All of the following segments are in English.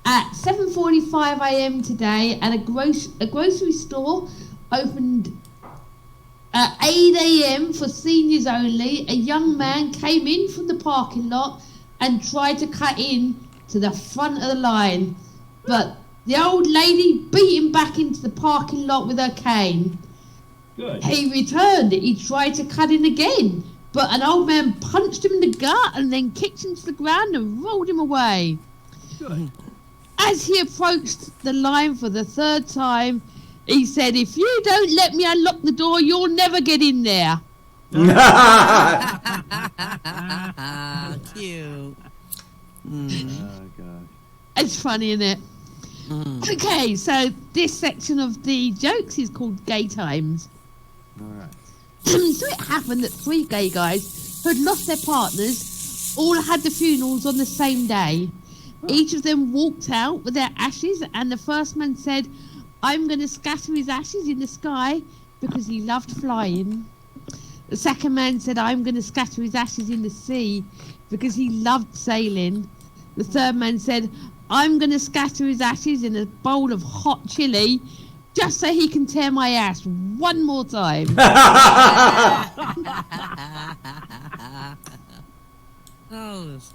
At 7:45 a.m. today, at a grocery store opened at 8 a.m. for seniors only, a young man came in from the parking lot and tried to cut in to the front of the line, but the old lady beat him back into the parking lot with her cane. Good. He returned. He tried to cut in again, but an old man punched him in the gut and then kicked him to the ground and rolled him away. Good. As he approached the line for the third time, he said, "If you don't let me unlock the door, you'll never get in there." Cute. Oh, gosh. It's funny, isn't it? Okay, so this section of the jokes is called Gay Times. All right. So it happened that 3 gay guys who had lost their partners all had the funerals on the same day. Each of them walked out with their ashes, and the first man said, "I'm going to scatter his ashes in the sky because he loved flying." The second man said, "I'm going to scatter his ashes in the sea because he loved sailing." The third man said, "I'm going to scatter his ashes in a bowl of hot chili just so he can tear my ass one more time." Oh, that's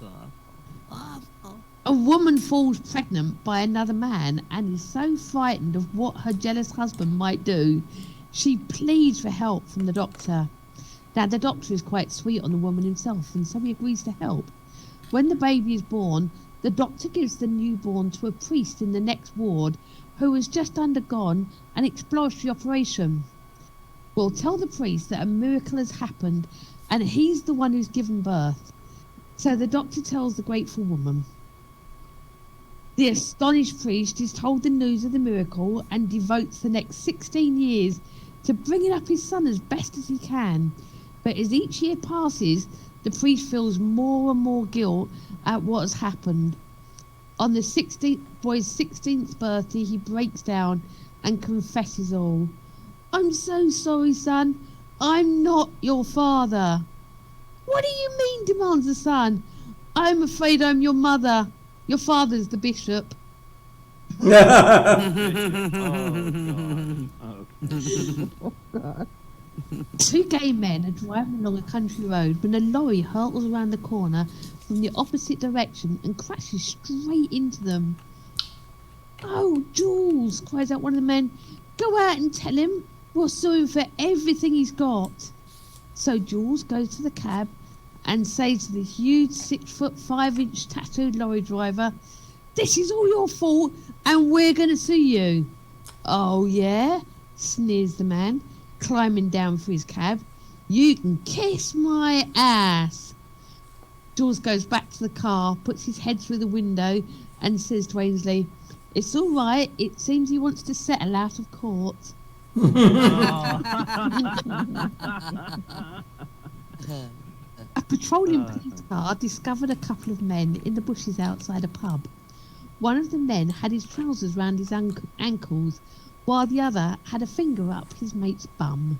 awful. A woman falls pregnant by another man and is so frightened of what her jealous husband might do, she pleads for help from the doctor. Now, the doctor is quite sweet on the woman himself, and so he agrees to help. When the baby is born, the doctor gives the newborn to a priest in the next ward who has just undergone an exploratory operation. We'll tell the priest that a miracle has happened and he's the one who's given birth. So the doctor tells the grateful woman. The astonished priest is told the news of the miracle and devotes the next 16 years to bringing up his son as best as he can. But as each year passes, the priest feels more and more guilt at what has happened. On the boy's 16th birthday, he breaks down and confesses all. "I'm so sorry, son. I'm not your father." "What do you mean?" demands the son. "I'm afraid I'm your mother. Your father's the bishop." Oh, God. 2 gay men are driving along a country road when a lorry hurtles around the corner from the opposite direction and crashes straight into them. "Oh, Jules," cries out one of the men, "go out and tell him we'll sue him for everything he's got." So Jules goes to the cab and says to the huge 6'5" tattooed lorry driver, "This is all your fault and we're going to sue you." "Oh, yeah?" sneers the man, climbing down for his cab. "You can kiss my ass." Jules goes back to the car, puts his head through the window and says to Ainsley, "It's all right. It seems he wants to settle out of court." A patrolling police car discovered a couple of men in the bushes outside a pub. One of the men had his trousers round his ankles, while the other had a finger up his mate's bum.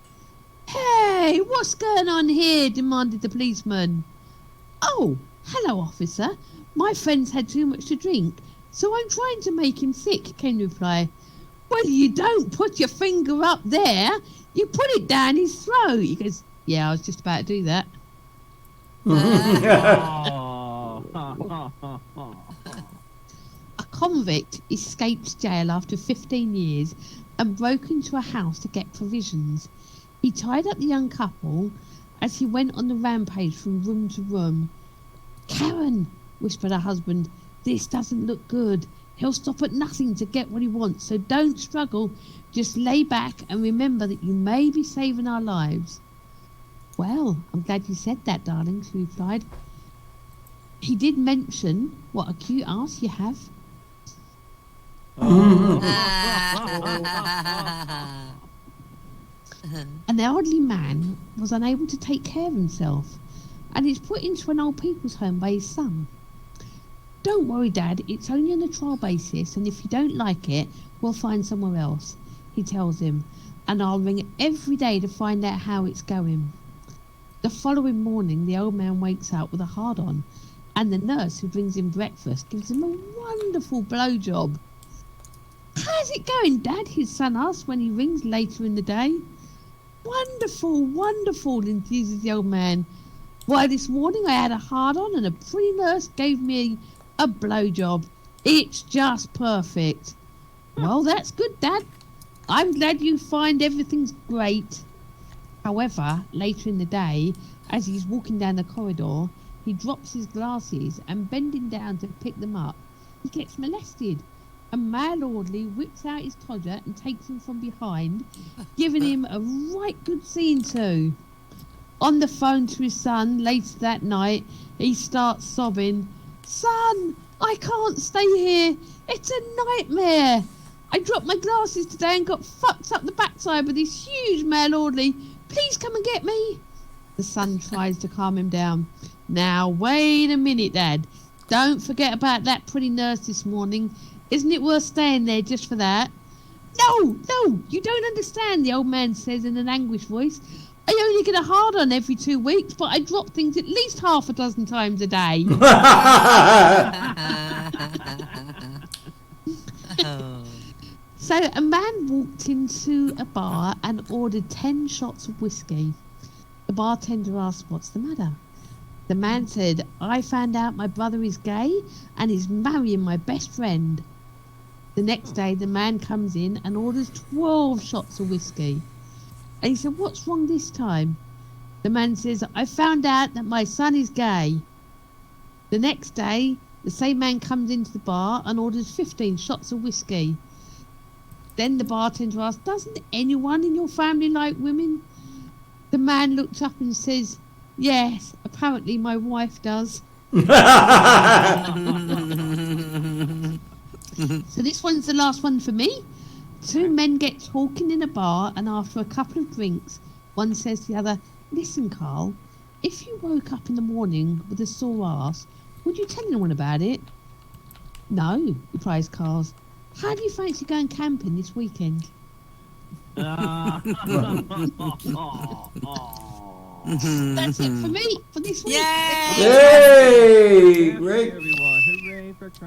"Hey, what's going on here?" demanded the policeman. "Oh, hello, officer. My friend's had too much to drink, so I'm trying to make him sick," came the reply. "Well, you don't put your finger up there. You put it down his throat." He goes, "Yeah, I was just about to do that." A convict escaped jail after 15 years and broke into a house to get provisions. He tied up the young couple as he went on the rampage from room to room. "Karen," whispered her husband, "this doesn't look good. He'll stop at nothing to get what he wants, so don't struggle. Just lay back and remember that you may be saving our lives." "Well, I'm glad you said that, darling," she replied. "He did mention what a cute ass you have." An elderly man was unable to take care of himself and is put into an old people's home by his son. "Don't worry, Dad, it's only on a trial basis, and if you don't like it, we'll find somewhere else," he tells him, "and I'll ring every day to find out how it's going." The following morning, the old man wakes up with a hard-on And the nurse who brings him breakfast gives him a wonderful blowjob. How's it going, Dad? His son asks when he rings later in the day. Wonderful, wonderful, enthuses the old man. Why, this morning I had a hard-on and a pretty nurse gave me a blowjob. It's just perfect. Well, that's good, Dad. I'm glad you find everything's great. However, later in the day, as he's walking down the corridor, he drops his glasses and bending down to pick them up, he gets molested. A male orderly whips out his todger and takes him from behind, giving him a right good scene too. On the phone to his son later that night, he starts sobbing, "Son, I can't stay here. It's a nightmare. I dropped my glasses today and got fucked up the backside with this huge male orderly. Please come and get me." The son tries to calm him down. "Now, wait a minute, Dad. Don't forget about that pretty nurse this morning. Isn't it worth staying there just for that?" No, you don't understand," the old man says in an anguished voice. "I only get a hard-on every 2 weeks, but I drop things at least half a dozen times a day." Oh. So a man walked into a bar and ordered 10 shots of whiskey. The bartender asked, "What's the matter?" The man said, "I found out my brother is gay and is marrying my best friend." The next day, the man comes in and orders 12 shots of whiskey. And he said, "What's wrong this time?" The man says, "I found out that my son is gay." The next day, the same man comes into the bar and orders 15 shots of whiskey. Then the bartender asks, "Doesn't anyone in your family like women?" The man looks up and says, "Yes, apparently my wife does." So this one's the last one for me. Two men get talking in a bar, and after a couple of drinks, one says to the other, "Listen, Carl, if you woke up in the morning with a sore ass, would you tell anyone about it?" "No," replies Carl. "How do you fancy going camping this weekend?" That's it for me for this week. Yay! Yay! Great. Everyone.